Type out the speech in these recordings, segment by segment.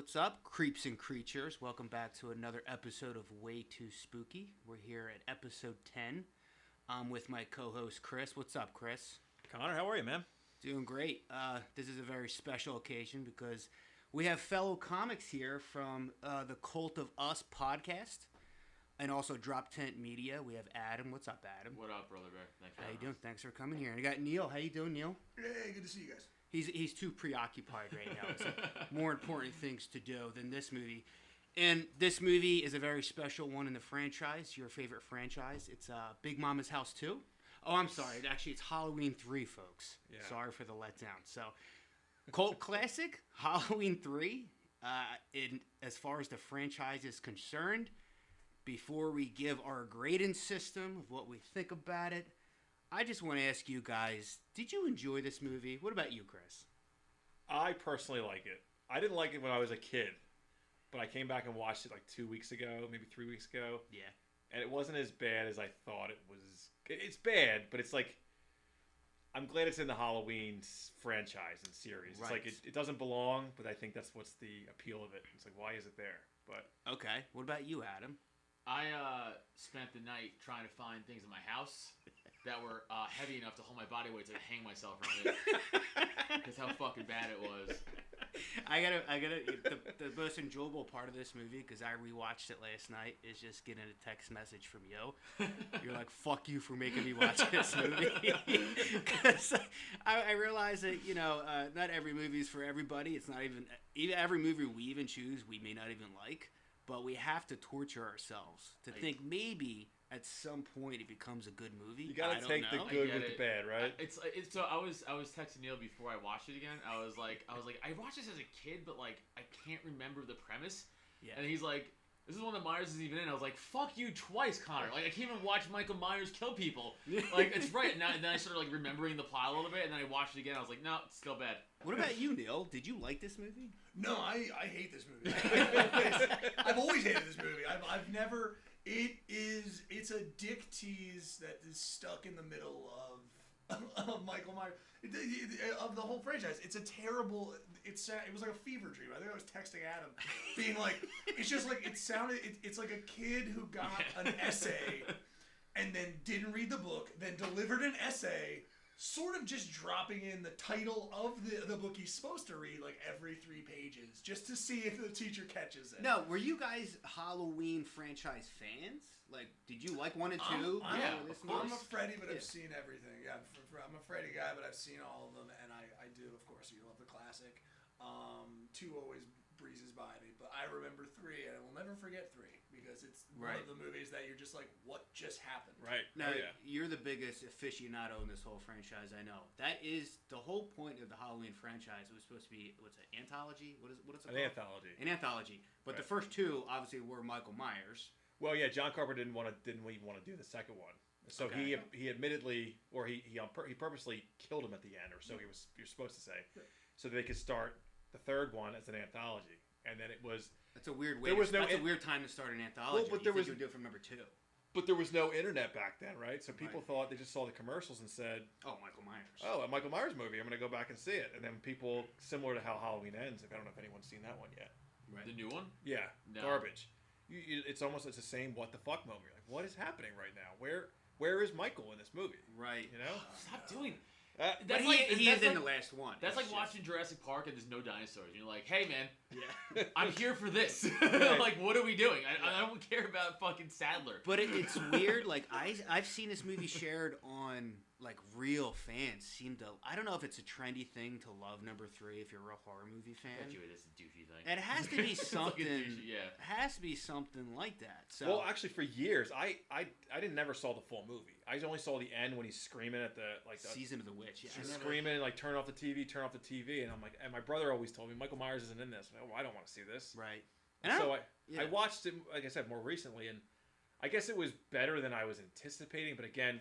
What's up, creeps and creatures? Welcome back to another episode of Way Too Spooky. We're here at episode 10. I'm with my co-host, Chris. What's up, Chris? Connor, how are you, man? Doing great. This is a very special occasion because we have fellow comics here from the Cult of Us podcast and also Drop Tent Media. We have Adam. What's up, Adam? What up, Brother Bear? Thanks for How you having doing? Thanks for coming here. And I got Neil. How you doing, Neil? Hey, good to see you guys. He's too preoccupied right now. It's more important things to do than this movie. And this movie is a very special one in the franchise, your favorite franchise. It's Big Mama's House 2. Oh, I'm sorry. Actually, it's Halloween 3, folks. Yeah. Sorry for the letdown. So, cult classic, Halloween 3. As far as the franchise is concerned, before we give our grading system of what we think about it, I just want to ask you guys, did you enjoy this movie? What about you, Chris? I personally like it. I didn't like it when I was a kid, but I came back and watched it like 2 weeks ago, maybe 3 weeks ago. Yeah. And it wasn't as bad as I thought it was. It's bad, but it's like, I'm glad it's in the Halloween franchise and series. It's like, it doesn't belong, but I think that's what's the appeal of it. It's like, why is it there? But okay. What about you, Adam? I spent the night trying to find things in my house that were heavy enough to hold my body weight to hang myself around it. That's how fucking bad it was. The most enjoyable part of this movie, because I rewatched it last night, is just getting a text message from Yo. You're like, fuck you for making me watch this movie. Because I realize that, not every movie is for everybody. It's not even every movie we even choose, we may not even like. But we have to torture ourselves to think maybe at some point it becomes a good movie. You gotta take the good with the bad, right? So I was texting Neil before I watched it again. I was like, I watched this as a kid, but like I can't remember the premise. Yeah. And he's like, this is one that Myers isn't even in. I was like, fuck you twice, Connor. Like I can't even watch Michael Myers kill people. Like it's right. And then I started like remembering the plot a little bit, and then I watched it again. I was like, no, it's still bad. What about you, Neil? Did you like this movie? No, I hate this movie. I've always hated this movie. I've never. It's a dick tease that is stuck in the middle of Michael Myers of the whole franchise. It's a terrible. It was like a fever dream. I think I was texting Adam, being like, it's just like it sounded. It's like a kid who got an essay, and then didn't read the book, then delivered an essay. Sort of just dropping in the title of the book he's supposed to read like every 3 pages just to see if the teacher catches it. No, were you guys Halloween franchise fans? Like, did you like 1 and 2? I'm a Freddy, but I've seen everything. Yeah, I'm a Freddy guy, but I've seen all of them, and I do, of course, you love the classic. 2 always breezes by me, but I remember 3, and I will never forget 3. Because it's one of the movies that you're just like, what just happened? Right. Now, you're the biggest aficionado in this whole franchise, I know. That is the whole point of the Halloween franchise. It was supposed to be, what's it, anthology? What is it called? An anthology. An anthology. But the first 2, obviously, were Michael Myers. Well, yeah, John Carpenter didn't even want to do the second one. So he admittedly, or he purposely killed him at the end, or so you're supposed to say, so they could start the third one as an anthology. And then it was... That's a weird way. That's a weird time to start an anthology. Well, but you would do it from number 2. But there was no internet back then, right? So people thought, they just saw the commercials and said, "Oh, Michael Myers. Oh, a Michael Myers movie. I'm going to go back and see it." And then people, similar to how Halloween Ends, I don't know if anyone's seen that one yet. Right. The new one? Yeah, no. Garbage. It's the same what the fuck moment. You're like, what is happening right now? Where is Michael in this movie? Right. You know? Stop doing. That's he is in the last one. That's like watching Jurassic Park and there's no dinosaurs. And you're like, hey man, I'm here for this. Right. Like, what are we doing? I don't care about fucking Sadler. But it's weird. Like I've seen this movie shared on like real fans seem to. I don't know if it's a trendy thing to love number 3 if you're a real horror movie fan. That's a douchey thing. It has to be something. Like douchey, yeah. It has to be something like that. So. Well, actually, for years, I never saw the full movie. I only saw the end when he's screaming at the Season of the Witch. Yeah, screaming like turn off the TV, and I'm like, and my brother always told me Michael Myers isn't in this. I'm like, well, I don't want to see this. Right. And so I watched it, like I said, more recently, and I guess it was better than I was anticipating. But again,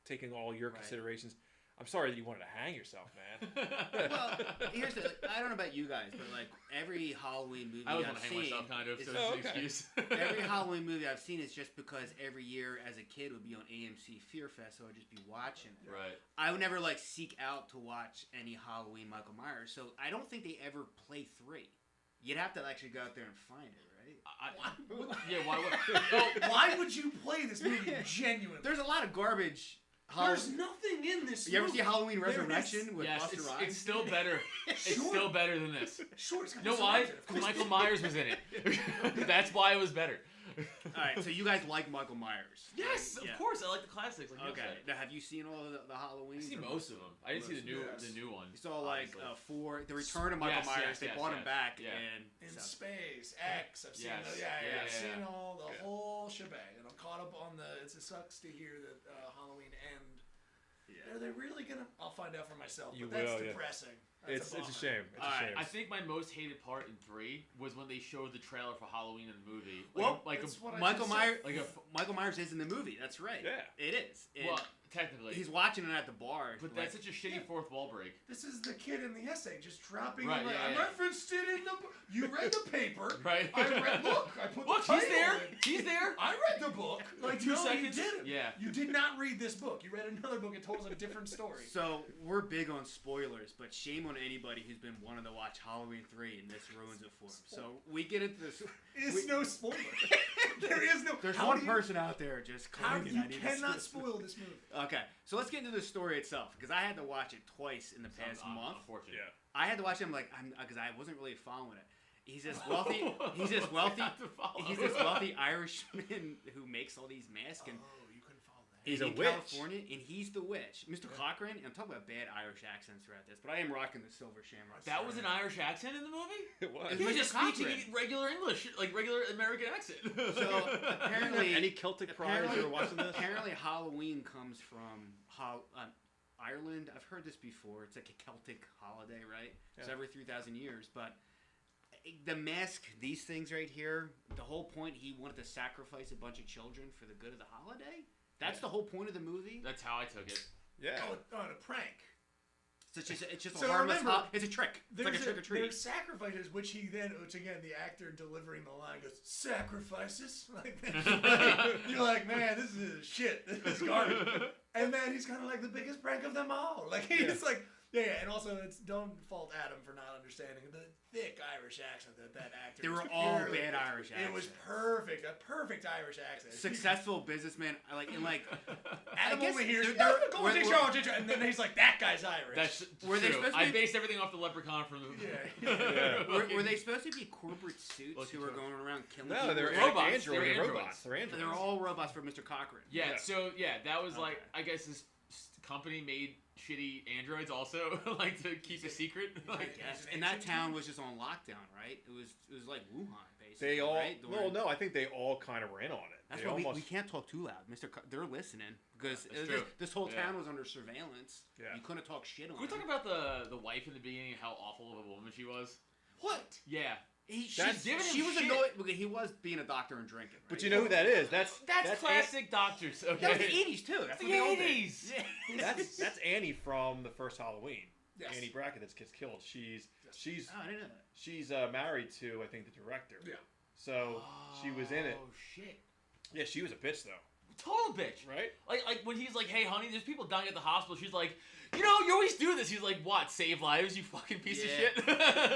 taking all your considerations. I'm sorry that you wanted to hang yourself, man. Well, here's the... I don't know about you guys, but like every Halloween movie I was want to hang myself, kind of, so it's an excuse. Every Halloween movie I've seen is just because every year as a kid would be on AMC Fear Fest, so I'd just be watching it. Right. I would never like seek out to watch any Halloween Michael Myers, so I don't think they ever play 3. You'd have to actually go out there and find it, right? Yeah, why would? Why would you play this movie genuinely? There's a lot of garbage. There's nothing in this You ever movie. see Halloween There is- Resurrection with Yes, Busta Rhymes? it's still better. It's Sure. still better than this. Sure, it's got You know Busta why? Rhymes in it, of course. Michael Myers was in it. That's why it was better. All right, so you guys like Michael Myers? Yes, Yeah. of course. I like the classics. Like Okay. You said. Now, have you seen all of the Halloween? I've seen most of them. I didn't see the new Yes. one. You saw like obviously. the Return of Michael Yes, Myers. yes, They yes, brought him yes. back, Yeah. and In so- Space, X. I've seen Yes. I've Yeah. seen all the Yeah. whole shebang, and I'm caught up on the. It sucks to hear that Halloween end. Yeah. Are they really gonna? I'll find out for myself. You but that's will, yeah. depressing. It's a shame. It's a shame. I think my most hated part in 3 was when they showed the trailer for Halloween in the movie. Well, That's what I Michael just said. Myers. like a- Michael Myers is in the movie. That's right. Yeah. It is. And well, technically. he's watching it at the bar. But like- that's such a shitty fourth wall break. This is the kid in the essay just dropping. Right, in like, yeah, I yeah. referenced it in the. You read the paper. Right. I read. Look, I put Look, the he's title there. in. He's there. I read the book. Like 2 no, seconds. You didn't. Yeah. You did not read this book. You read another book. It told us a different story. So we're big on spoilers, but shame on anybody who's been wanting to watch Halloween 3 and this ruins it for them. So we get into this. It's no spoiler. There is no. There's how one do you- person out there just How claiming you I need to cannot see spoil this movie. Okay, so let's get into the story itself because I had to watch it twice in the past month. Unfortunate. Yeah. I had to watch it. I'm like, because I wasn't really following it. He's this wealthy. He's this wealthy. I have to follow. He's this wealthy Irishman who makes all these masks and. Oh, you couldn't follow that. He's a in witch. California, and he's the witch. Mr. Cochran, and I'm talking about bad Irish accents throughout this, but I am rocking the Silver Shamrock. That was an Irish accent in the movie? It was. It's He was Mr. just speaking Cochran. regular English, like regular American accent. So apparently, Any Celtic criers who are watching this? apparently Halloween comes from Ireland. I've heard this before. It's like a Celtic holiday, right? It's Yeah. every 3,000 years, but the mask, these things right here, the whole point, he wanted to sacrifice a bunch of children for the good of the holiday. That's the whole point of the movie. That's how I took it. Yeah. Oh, on a prank. So it's just So a harmless. remember, It's a trick. It's like a trick or treat. There's sacrifices, which again, the actor delivering the line goes, sacrifices? Like, you're like, man, this is shit. This is garbage. And then he's kind of like the biggest prank of them all. Like, he's like, yeah, and also don't fault Adam for not understanding the thick Irish accent that actor. They was were all purely- bad Irish It was accents. perfect, a perfect Irish accent. Successful businessman, like Adam guess only hears, they're- "Go we're- and take your-" and then he's like, that guy's Irish. That's Were they true. supposed to I be- based everything off the leprechaun from the. Yeah. were they supposed to be corporate suits Lucky who were charm. going around killing No, people? they're Robots. androids. They're They're androids. robots. They're androids. They're all robots from Mr. Cochran. Yeah, Yeah. so that was like, Okay. I guess this company made shitty androids also, like to keep a secret. Like, Yes, and that town was just on lockdown, right? It was like Wuhan, basically. They all. right? Well, no, I think they all kind of were in on it. That's They why almost. we can't talk too loud, they're listening because That's true. this whole Yeah. town was under surveillance. Yeah. You couldn't talk shit on. Can we talk them. about the wife in the beginning and how awful of a woman she was? What? Yeah. That's- She was shit. annoyed because he was being a doctor and drinking. Right? But you know who that is? That's classic doctors. Okay. That was the '80s too. That's The what they all did. 80s. Yeah. That's Annie from the first Halloween. Yes. Annie Brackett that gets killed. She's Oh, I didn't know that. she's married to, I think, the director. Yeah. So she was in it. Oh shit. Yeah, she was a bitch though. Total bitch. Right? Like when he's like, "Hey, honey, there's people dying at the hospital." She's like, "You know, you always do this." He's like, "What? Save lives, you fucking piece of Yeah. shit."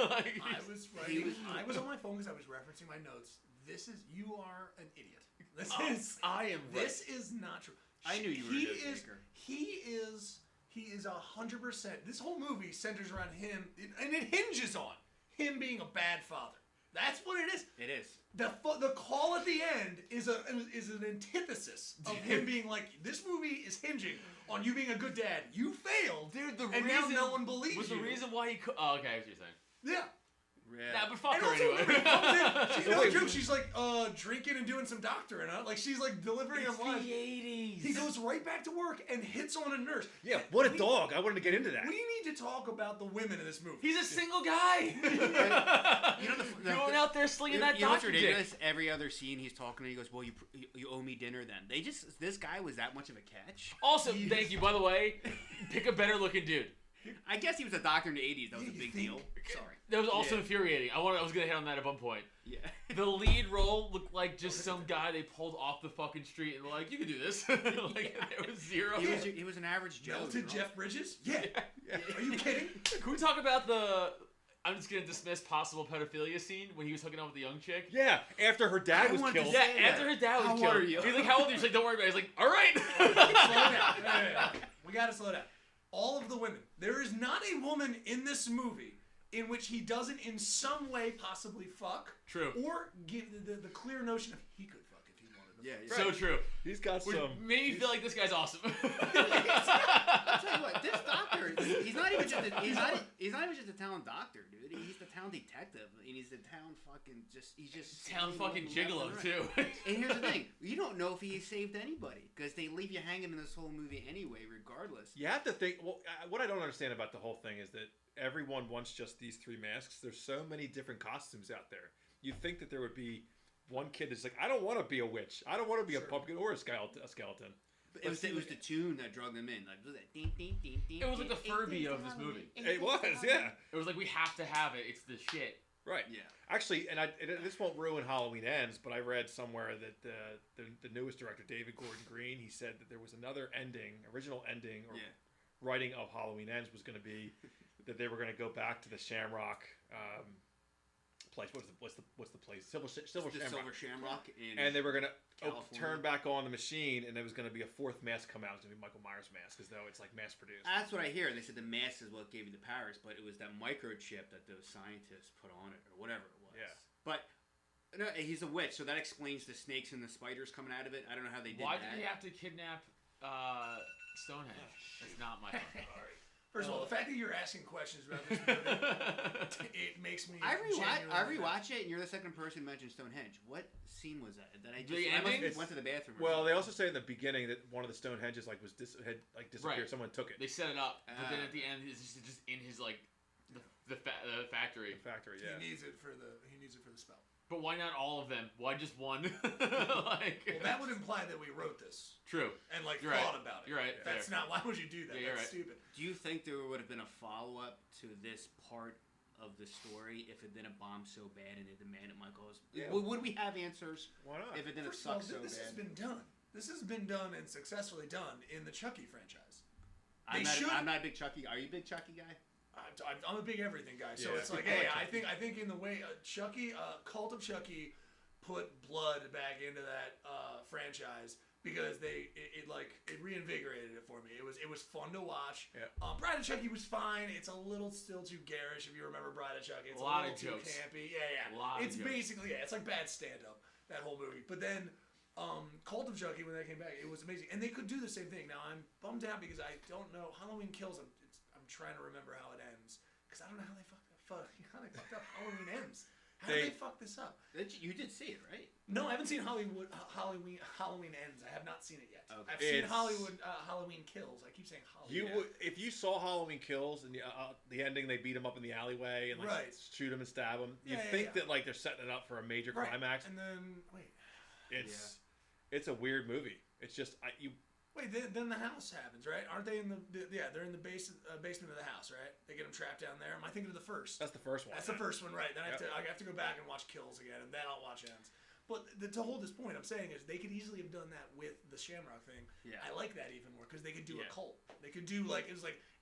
Like, I was on my phone because I was referencing my notes. You are an idiot. I am right. This is not true. I knew you were a note taker. He is 100%. This whole movie centers around him, and it hinges on him being a bad father. That's what it is. It is. The call at the end is an antithesis of him being like, this movie is hinging on you being a good dad. You failed, Dude, the and reason now no one believes was you. the reason why he. Oh, okay, I see what you're saying. Yeah. Yeah. Nah, but fuck And her also, anyway. when he comes in, she's So no wait, joke. She's like drinking and doing some doctoring, huh? Like she's like delivering It's a line. the 80s. He goes right back to work and hits on a nurse. Yeah, what a We- dog. I wanted to get into that. We need to talk about the women in this movie. He's a single guy. You know Going out there slinging that you know what's doctor dick. ridiculous? Every other scene he's talking to, he goes, "Well, you owe me dinner then." This guy was that much of a catch. Also, thank you. By the way, pick a better looking dude. I guess he was a doctor in the '80s. That was a big deal. Sorry. That was also Yeah. infuriating. I was gonna hit on that at one point. Yeah. The lead role looked like just some guy they pulled off the fucking street and they're like, "You can do this." Like there was zero. He was an average Joe. Melted girl. Jeff Bridges? Yeah. Yeah. Are you kidding? Can we talk about the? I'm just gonna dismiss possible pedophilia scene when he was hooking up with the young chick. Yeah, after her dad was killed. Yeah, after her dad was How killed. old are you? He's like, how old are you? She's like, don't worry about it. He's like, all right. Slow down. We gotta slow down. All of the women. There is not a woman in this movie in which he doesn't in some way possibly fuck. True. Or give the clear notion of he could fuck if he wanted to. Yeah, So true. He's got Which some. made me feel like this guy's awesome. I'll tell you what, this doctor, he's not even just a town doctor, dude. He's the town detective, and he's the town fucking he's just Town fucking left and gigolo right. too. And here's the thing, you don't know if he saved anybody because they leave you hanging in this whole movie anyway, regardless. You have to think. Well, what I don't understand about the whole thing is that everyone wants just these 3 masks. There's so many different costumes out there. You'd think that there would be one kid that's like, I don't want to be a witch. I don't want to be a pumpkin or a skeleton. But it was the tune that drug them in. Like, was that ding, ding, ding, ding, It was like the ding, Furby ding, of this ding, movie. ding, It ding, was, ding, yeah. It was like, we have to have it. It's the shit. Right. Yeah. Actually, and this won't ruin Halloween Ends, but I read somewhere that the newest director, David Gordon Green, he said that there was another original ending or writing of Halloween Ends was going to be that they were going to go back to the Shamrock place. What's the place? Silver Shamrock. And they were going to California. turn back on the machine, and there was going to be a 4th mask come out. It was going to be Michael Myers' mask, as though it's like mass produced. That's what I hear. They said the mask is what gave you the powers, but it was that microchip that those scientists put on it, or whatever it was. Yeah. But no, he's a witch, so that explains the snakes and the spiders coming out of it. I don't know how they did Why that. did he have to kidnap Stonehenge? That's not my fault. First of all, the fact that you're asking questions about this movie, it makes me. I genuinely rewatch it, and you're the second person to mention Stonehenge. What scene was that? That I just The I must ending? have went to the bathroom. or Well, something. they also say in the beginning that one of the Stonehenges had disappeared. Right. Someone took it. They set it up, but then at the end, it's just in his like the factory. The factory, yeah. He needs it for the spell. But why not all of them? Why just one? Well, that would imply that we wrote this True. and like You're thought right. about it. You're right. That's not. Why would you do that? Yeah, you're That's right. stupid. Do you think there would have been a follow-up to this part of the story if it didn't bomb so bad and it demanded Michael's? Yeah. Would we have answers Why not? if it didn't First of all, suck so this has bad? been done. This has been done and successfully done in the Chucky franchise. I'm They not a big Chucky. Are you a big Chucky guy? I'm a big everything guy, so Yeah. it's like, hey, I think in the way Chucky, Cult of Chucky, put blood back into that franchise because it reinvigorated it for me. It was fun to watch. Yeah. Bride of Chucky was fine. It's a little still too garish if you remember Bride of Chucky. It's a Lot little of too jokes. campy. Yeah. A lot of It's jokes. basically it's like bad stand up, that whole movie. But then Cult of Chucky, when that came back, it was amazing, and they could do the same thing. Now I'm bummed out because I don't know Halloween Kills. I'm trying to remember how it ends because I don't know how they fucked up Halloween Ends. How did they fuck this up? You did see it, right? No, I haven't seen Halloween Ends. I have not seen it yet. Okay. I've seen Halloween Kills. I keep saying Halloween. If you saw Halloween Kills and the ending, they beat him up in the alleyway and like shoot him and stab him. You'd think that like they're setting it up for a major climax. And then wait. It's a weird movie. It's just Wait, then the house happens, right? Aren't they in they're in the basement of the house, right? They get them trapped down there. Am I thinking of the first? That's the first one. That's the first one, right? Then I have to go back and watch Kills again, and then I'll watch Ends. But to hold this point, I'm saying is they could easily have done that with the Shamrock thing. Yeah. I like that even more because they could do a cult. They could do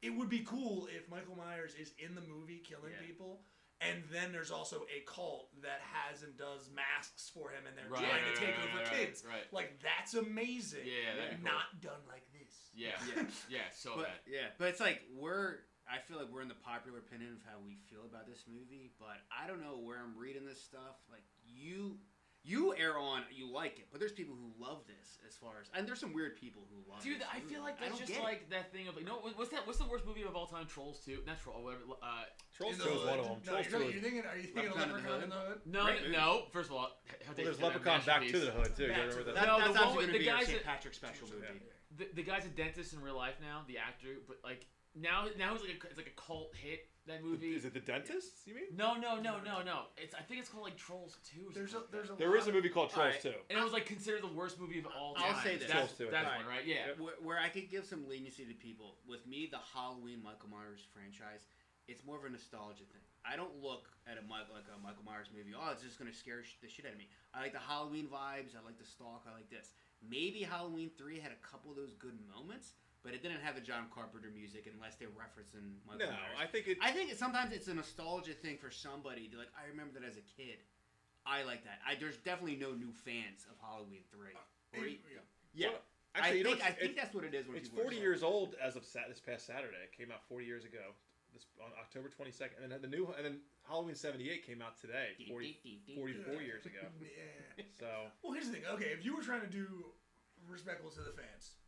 it would be cool if Michael Myers is in the movie killing people. And then there's also a cult that has and does masks for him, and they're trying to take over kids. Right. Like, that's amazing. Yeah, that'd be cool. Not done like this. Yeah. So But, bad. but it's like I feel like we're in the popular opinion of how we feel about this movie, but I don't know where I'm reading this stuff. Like you err on you like it, but there's people who love this and there's some weird people who love Dude, this I movie. feel like that's just get like that thing of like, no, what's the worst movie of all time? Trolls 2? Not Troll, whatever. Trolls In 2 the is one of Hood. them. No, Trolls 2 are you thinking of Leprechaun in the Hood? No. First of all, there's Leprechaun Back to the Hood too. You remember that? No, that's the actually one with going to the be a guys St. that- Patrick special movie. The guy's a dentist in real life now, the actor, but like now he's it's like a cult hit. That movie. Is it The Dentist? You mean? No. I think it's called like Trolls 2. Or There is a movie called Trolls 2. and it was like considered the worst movie of all time. I'll say this. That's, Trolls 2, that's right. one, right? Yeah. Where I could give some leniency to people. With me, the Halloween Michael Myers franchise, it's more of a nostalgia thing. I don't look at a Michael Myers movie, oh, it's just going to scare the shit out of me. I like the Halloween vibes. I like the stalk. I like this. Maybe Halloween 3 had a couple of those good moments, but it didn't have the John Carpenter music unless they're referencing Michael Myers. I think sometimes it's a nostalgia thing for somebody. They're like, I remember that as a kid. I like that. There's definitely no new fans of Halloween 3. Yeah. Well, actually, I think that's what it is. When it's 40 years old as of this past Saturday. It came out 40 years ago. On October 22nd, and then Halloween 78 came out today, 44 years ago. Yeah. So. Well, here's the thing. Okay, if you were trying to do respectful to the fans,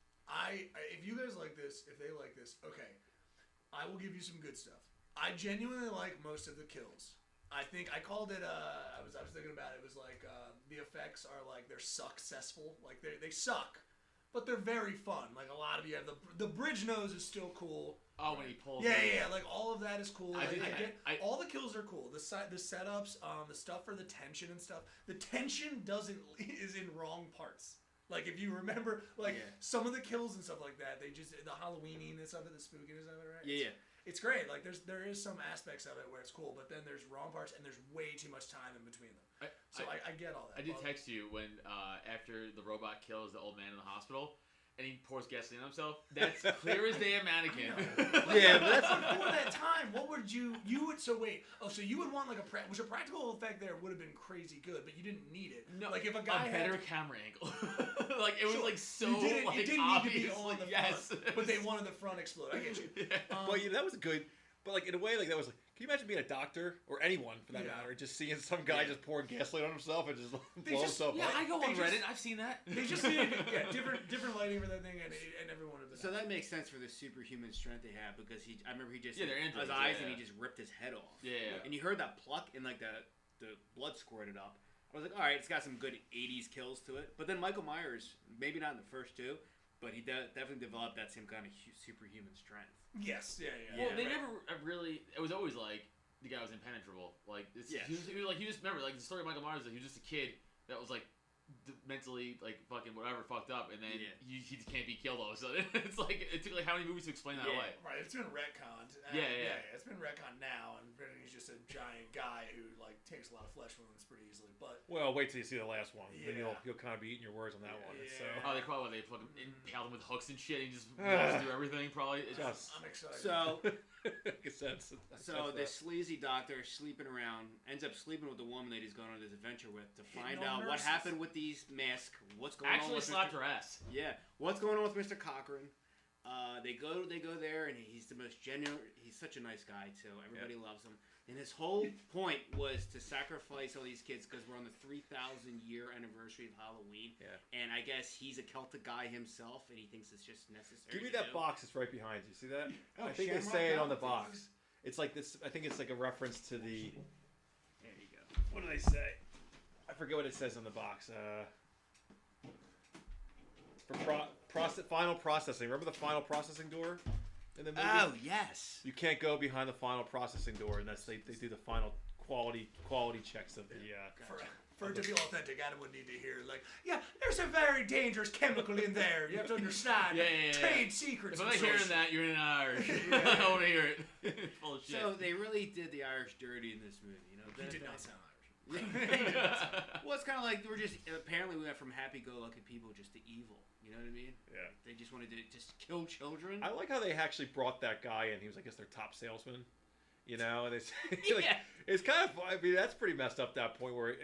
if you guys like this, if they like this, okay, I will give you some good stuff. I genuinely like most of the kills. I think I called it. I was thinking about it. It was like the effects are like they're successful. Like they suck, but they're very fun. Like a lot of you have the bridge nose is still cool. Oh, when he pulls. Yeah. Like all of that is cool. All the kills are cool. The setups, the stuff for the tension and stuff. The tension is in wrong parts. Like if you remember, some of the kills and stuff like that, they just the Halloweeniness of it, the spookiness of it, right? Yeah. It's great. Like there is some aspects of it where it's cool, but then there's wrong parts and there's way too much time in between them. I get all that. I did text you when after the robot kills the old man in the hospital. And he pours gasoline on himself. That's clear as day a mannequin. Yeah, but that's before that time. What would you would? So wait. Oh, so you would want like which a practical effect there would have been crazy good, but you didn't need it. No, like if a guy had better camera angle. Like it was like so it didn't obvious. Need to be on the front, but they wanted the front explode. I get you. But that was good. But like in a way, like that was like. Can you imagine being a doctor or anyone for that matter, just seeing some guy just pouring gasoline on himself and just blow himself up? Yeah, I go on Reddit. I've seen that. They just needed different lighting for that thing, and everyone of them. So that makes sense for the superhuman strength they have because I remember he just they're androids, his eyes and he just ripped his head off. Yeah. And you heard that pluck and like the blood squirted up. I was like, all right, it's got some good 80s kills to it. But then Michael Myers, maybe not in the first two, but he definitely developed that same kind of superhuman strength. Yes. Yeah. Well, they never really. It was always like. The guy was impenetrable. Like, he was just remember like the story of Michael Myers. Like, he was just a kid that was like mentally like fucking whatever fucked up, and then he just can't be killed all of a sudden. It's like it took like how many movies to explain that away? Right. It's been retconned. Yeah. It's been retconned now, and he's just a giant guy who like takes a lot of flesh wounds pretty easily. But wait till you see the last one. Then you'll kind of be eating your words on that one. So they probably fucking impaled him with hooks and shit. And he just walks through everything. Probably. I'm excited. So. So this sleazy doctor sleeping around ends up sleeping with the woman that he's going on this adventure with to find out what happened with these masks. What's going on? Actually slapped her ass. Yeah. What's going on with Mr. Cochran? They go there, and he's the most genuine. He's such a nice guy too. Everybody loves him. And his whole point was to sacrifice all these kids because we're on the 3,000-year anniversary of Halloween. Yeah. And I guess he's a Celtic guy himself, and he thinks it's just necessary. Give me that box that's right behind you. See that? I think they Shamrock say it on the box. box. It's like this. I think it's like a reference to the. There you go. What do they say? I forget what it says on the box. For final processing. Remember the final processing door in the movie? Oh yes. You can't go behind the final processing door, and that's they do the final quality checks of the. For it to be authentic, Adam would need to hear there's a very dangerous chemical in there. You have to understand. Trade secrets. If I'm not hearing that, you're in Irish. I want to hear it. Full of shit. So they really did the Irish dirty in this movie, you know. He did not sound Irish. Well, it's kind of like apparently we went from happy-go-lucky people just to evil. You know what I mean? Yeah. They just wanted to just kill children. I like how they actually brought that guy in. He was, I guess, their top salesman. You know, and it's it's kind of. I mean, that's pretty messed up. That point where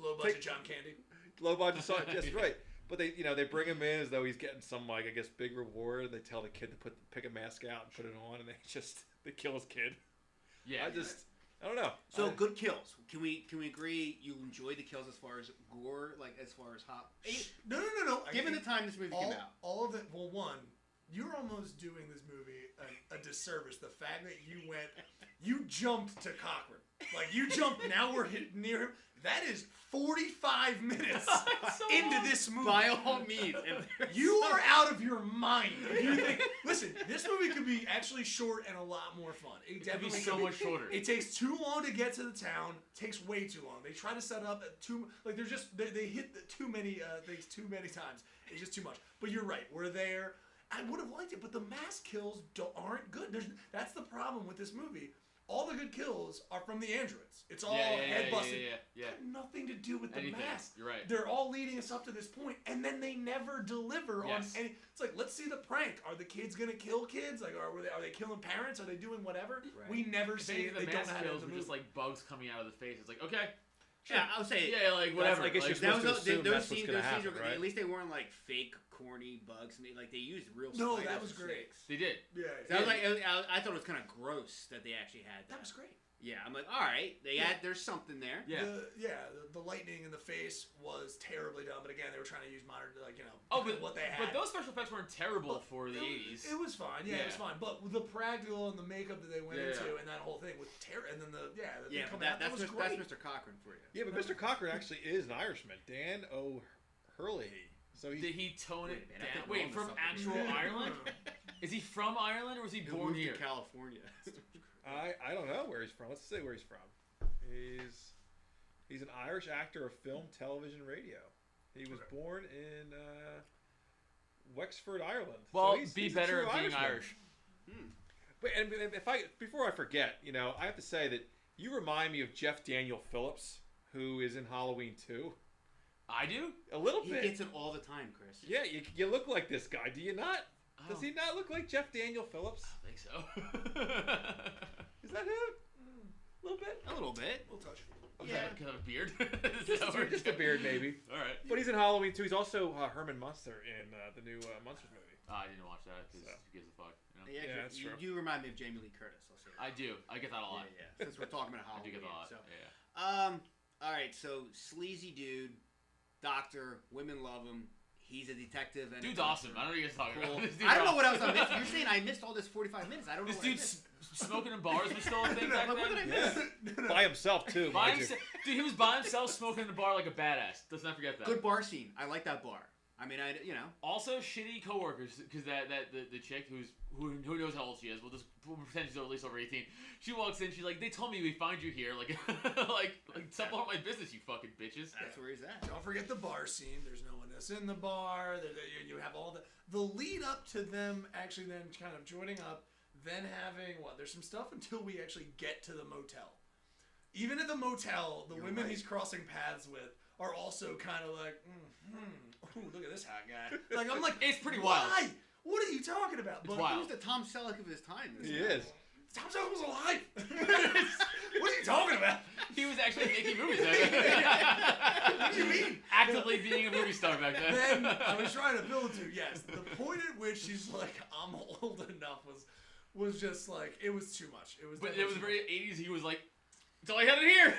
low budget John Candy. Low budget, just right. But they bring him in as though he's getting some I guess big reward. They tell the kid to pick a mask out and put it on, and they kill his kid. Yeah. I don't know. So good kills. Can we agree you enjoyed the kills as far as gore, like as far as hot? No. Given the time this movie came out, all of it. Well, one, you're almost doing this movie a disservice. The fact that you jumped to Cochran, like you jumped. Now we're near him. That is 45 minutes into this movie. By all means. You are out of your mind. You think, listen, this movie could be actually short and a lot more fun. It definitely could be so much shorter. It takes too long to get to the town. It takes way too long. They try to set up they hit too many things too many times. It's just too much. But you're right. We're there. I would have liked it, but the mass kills aren't good. That's the problem with this movie. all the good kills are from the androids. It's all head busting. Yeah. Got nothing to do with the mask. You're right. They're all leading us up to this point, and then they never deliver on any. It's like, let's see the prank. Are the kids gonna kill kids? Like, are they killing parents? Are they doing whatever? Right. We never see it. The They don't mask have kills it. were just like bugs coming out of the face. It's like, okay. Sure. Yeah, I would say. Yeah, like whatever. I guess like, you're supposed to assume that's what's going to happen, were, right? At least they weren't like fake, corny bugs. Like they used real. No, spiders that was and great. snakes. They did. Yeah. So I was like, I thought it was kind of gross that they actually had that. That was great. Yeah, I'm like, all right, there's something there. Yeah. The lightning in the face was terribly done, but again, they were trying to use modern, what they had. But those special effects weren't terrible for the 80s. It was fine. Yeah, it was fine. But the practical and the makeup that they went into and that whole thing with and then that was great. That's Mr. Cochran for you. Yeah, but Mr. Cochran actually is an Irishman. Dan O'Hurley. So did he tone it I think down? we're Wait, onto from something. actual Ireland? Is he from Ireland or was he born moved here? to California. I don't know where he's from. Let's see where he's from. He's an Irish actor of film, television, radio. He was born in Wexford, Ireland. Well, so he's be a better true at being Irishman. Irish. But before I forget, I have to say that you remind me of Jeff Daniel Phillips, who is in Halloween 2. I do? A little He bit. gets it all the time, Chris. Yeah, you look like this guy. Do you not? Oh. Does he not look like Jeff Daniel Phillips? I think so. Is that him? A little bit. A little bit. We'll touch. Yeah. Because of a beard? Just a beard, maybe. All right. But he's in Halloween 2. He's also Herman Munster in the new Munsters movie. I didn't watch that because who gives a fuck? Yeah, that's true. You remind me of Jamie Lee Curtis. I'll say that. I do. I get that a lot. Yeah. Since we're talking about I do Halloween. get that a lot. So. Yeah. All right. So sleazy dude, doctor, women love him. He's a detective. And Dude's a awesome. doctor. I don't know what you're talking Cool. about. This dude's I don't know what else awesome. I missed. You're saying I missed all this 45 minutes. I don't know This what I dude's missed. smoking in bars was still a thing back What did I then. miss? By himself, too. By mind you. himself, dude, he was by himself smoking in the bar like a badass. Let's not forget that. Good bar scene. I like that bar. I mean, Also, shitty coworkers because the chick who knows how old she is. We'll pretend she's at least over 18. She walks in. She's like, "They told me we find you here. Like, like stop on my business, you fucking bitches." That's where he's at. Don't forget the bar scene. There's no one that's in the bar. You have all the lead up to them actually then kind of joining up, then having there's some stuff until we actually get to the motel. Even at the motel, the women he's crossing paths with are also kind of like, ooh, look at this hot guy. Like, I'm like, It's pretty wild. Why? What are you talking about? It's But wild. He was the Tom Selleck of his time. He is. Tom Selleck was alive. What are you talking about? He was actually making movies. What do you mean? Actively being a movie star back then. Then I was trying to build to, yes, the point at which she's like, I'm old enough was just like, it was too much. But it was very 80s. He was like, "It's all I had in here."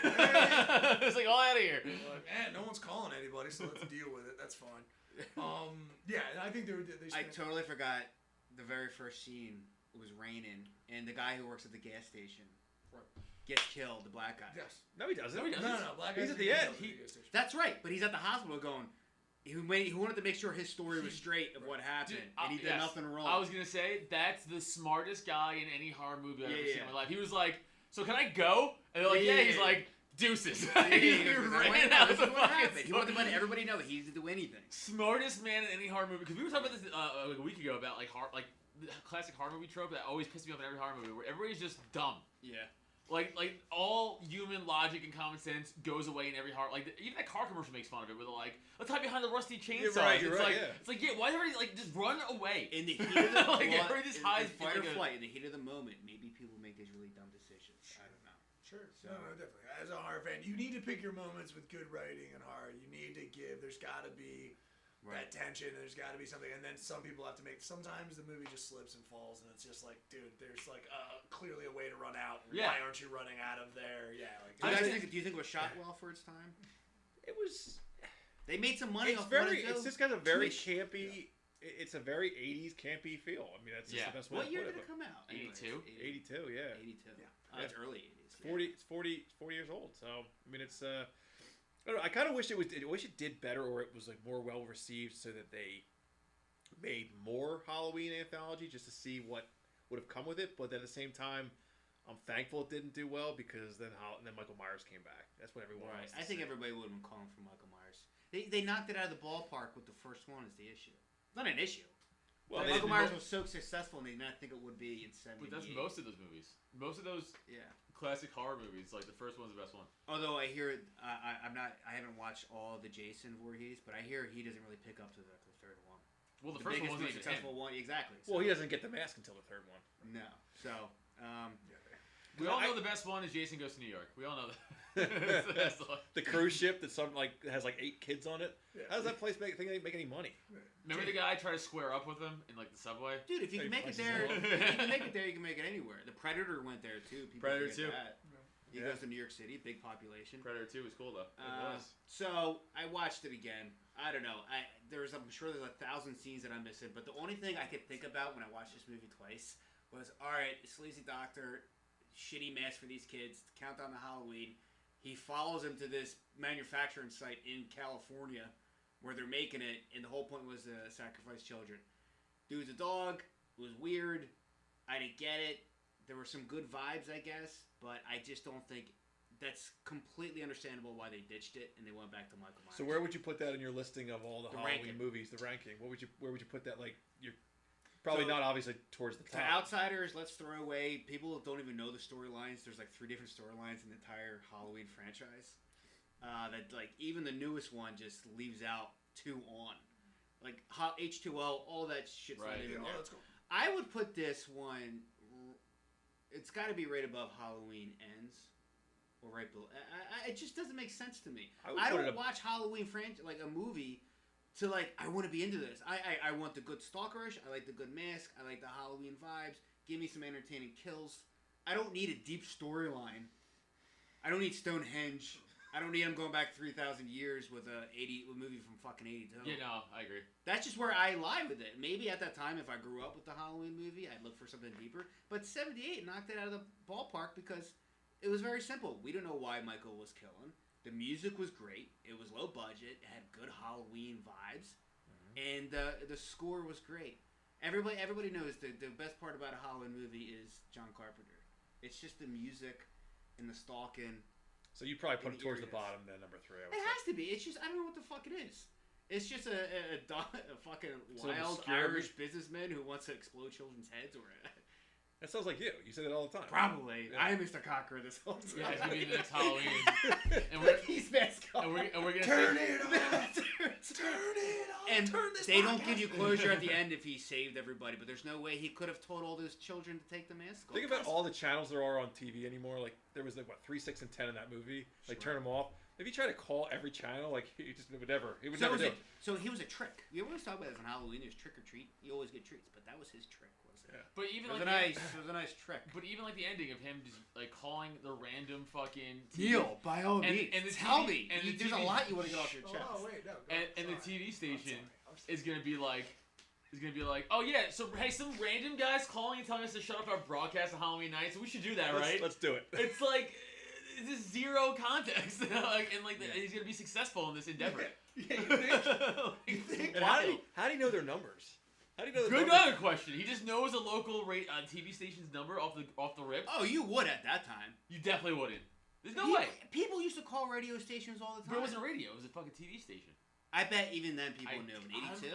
It's like all I had in here. Like, no one's calling anybody, so let's deal with it. That's fine. Yeah, and I think they I totally forgot the very first scene. It was raining, and the guy who works at the gas station gets killed. The black guy. Yes. No, he doesn't. No, he doesn't. No, black He's guys at the didn't end. go to gas station. That's right, but he's at the hospital going. He wanted to make sure his story was straight of what happened, Dude, and he did yes. nothing wrong. I was gonna say that's the smartest guy in any horror movie I've ever seen in Yeah. my life. He was like, "So can I go?" And they're like, "Yeah." Yeah. He's like, "Deuces." He He ran out of This the is what fucking happened. He wanted to let everybody know that he didn't do anything. Smartest man in any horror movie. Because we were talking about this like a week ago about like the classic horror movie trope that always pisses me off in every horror movie, where everybody's just dumb. Yeah. Like all human logic and common sense goes away in every horror. Like even that car commercial makes fun of it, where they're like, "Let's hide behind the rusty chainsaw." You're right, yeah. It's like, yeah, why is everybody like just run away? In the heat of the Like, blood, everybody just hides in fight or like a- flight, in the heat of the moment, maybe people make these really dumb decisions. I don't know. Sure. No, definitely. As a horror fan, you need to pick your moments with good writing and horror. You need to give. There's got to be that tension. There's got to be something. And then some people have to make. Sometimes the movie just slips and falls, and it's just like, dude, there's like clearly a way to run out. Yeah. Why aren't you running out of there? Yeah. Like, Do you think it was shot well for its time? It was. They made some money It's off very. Monaco. It's just got a very Twitch. campy. It's a very 80s campy feel. I mean, that's just the best way What to year put did it. it come out? 82? 82, yeah. 82. Yeah. Oh, it's early 80s. It's 40 years old. So I mean, it's I don't know. I kind of wish it did better, or it was like more well received, so that they made more Halloween anthology just to see what would have come with it. But at the same time, I'm thankful it didn't do well, because then Michael Myers came back. That's what everyone wants to I think see. everybody would have been calling for Michael Myers. They knocked it out of the ballpark with the first one is the issue. Not an issue. Well, Michael Myers was so successful, and they did not think it would be in 78. But that's most of those movies. Most of those classic horror movies, like the first one's the best one. Although I hear, I haven't watched all the Jason Voorhees, but I hear he doesn't really pick up to the third one. Well, the first one wasn't even successful one, exactly. So. Well, he doesn't get the mask until the third one. No, so we all know the best one is Jason Goes to New York. We all know that. The cruise ship that has like 8 kids on it. Yeah. How does that place make any money? Remember the guy tried to square up with him in like the subway? Dude, if you can make it there, you can make it anywhere. The Predator went there too. People Predator 2. He goes to New York City, big population. Predator 2 was cool though. So I watched it again. I don't know. I'm sure there's 1,000 scenes that I'm missing, but the only thing I could think about when I watched this movie twice was, all right, sleazy doctor, shitty mask for these kids, countdown to Halloween. He follows him to this manufacturing site in California where they're making it, and the whole point was to sacrifice children. Dude's a dog. It was weird. I didn't get it. There were some good vibes, I guess, but I just don't think that's completely understandable why they ditched it and they went back to Michael Myers. So where would you put that in your listing of all the Halloween movies? The ranking. Where would you put that? Like you're probably not obviously towards the top. To outsiders, let's throw away people that don't even know the storylines. There's like 3 different storylines in the entire Halloween franchise. That like even the newest one just leaves out 2 on. Like H2O, all that shit's not even there. Let's go. I would put this one. It's got to be right above Halloween Ends, or right below. It just doesn't make sense to me. I don't watch Halloween like a movie to like. I want to be into this. I want the good stalkerish. I like the good mask. I like the Halloween vibes. Give me some entertaining kills. I don't need a deep storyline. I don't need Stonehenge. I don't need him going back 3,000 years with a movie from fucking 82. Yeah, no, I agree. That's just where I lie with it. Maybe at that time, if I grew up with the Halloween movie, I'd look for something deeper. But 78 knocked it out of the ballpark because it was very simple. We don't know why Michael was killing. The music was great. It was low budget. It had good Halloween vibes. And the score was great. Everybody knows the best part about a Halloween movie is John Carpenter. It's just the music and the stalking. So you probably put it towards the bottom then, number 3. I would say. Has to be. It's just, I don't know what the fuck it is. It's just a fucking wild Irish businessman who wants to explode children's heads. That sounds like you. You say that all the time. Probably. Yeah. I am Mr. Cochran this whole time. Yeah, it's going to be the next Halloween. And he's mascot. And we're going to turn it on. Turn it on. And turn this they don't give you closure at the end if he saved everybody, but there's no way he could have told all those children to take the mask off. Think about all the channels there are on TV anymore. Like, there was, 3, 6, and 10 in that movie. Like, turn them off. If you try to call every channel, like, he just would never do it. So he was a trick. You always talk about this on Halloween. There's trick or treat. You always get treats, but that was his trick, wasn't it? Yeah. But even it was a nice trick. But even like the ending of him just like calling the random fucking Neil, by all means, and tell me. And there's a lot you want to get off your chest. Oh wait, no. And the TV station is gonna be like, oh yeah, so hey, some random guys calling and telling us to shut up our broadcast on Halloween night, so we should do that, right? Let's do it. It's like. There's zero context, he's gonna be successful in this endeavor. Yeah, you think? How do you know their numbers? How do you know? Good other question. He just knows a local TV station's number off the rip. Oh, you would at that time. You definitely wouldn't. There's no way. People used to call radio stations all the time. But it wasn't radio. It was a fucking TV station. I bet even then people knew. In 82?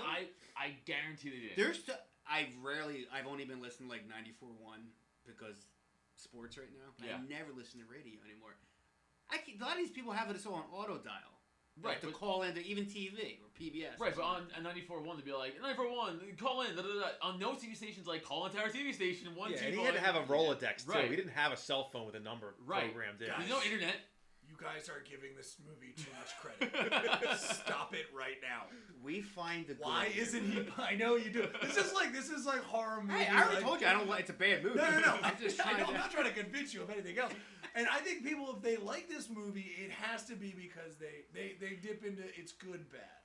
I guarantee they did. I've only been listening to like 94.1 because sports right now. Yeah. I never listen to radio anymore. A lot of these people have it on auto dial. Right. To call in to even TV or PBS. Right, but on 94.1 they'd be like, 94.1, call in. Da, da, da. On no TV stations, like, call into our TV station. And he had to have a Rolodex, too. Right. He didn't have a cell phone with a number programmed in. There's no internet. You guys are giving this movie too much credit. Stop it right now. We find the Why isn't he? I know you do. This is like horror movie. Hey, I already told you I don't like. It's a bad movie. No. I'm not trying to convince you of anything else. And I think people, if they like this movie, it has to be because they dip into its good bad.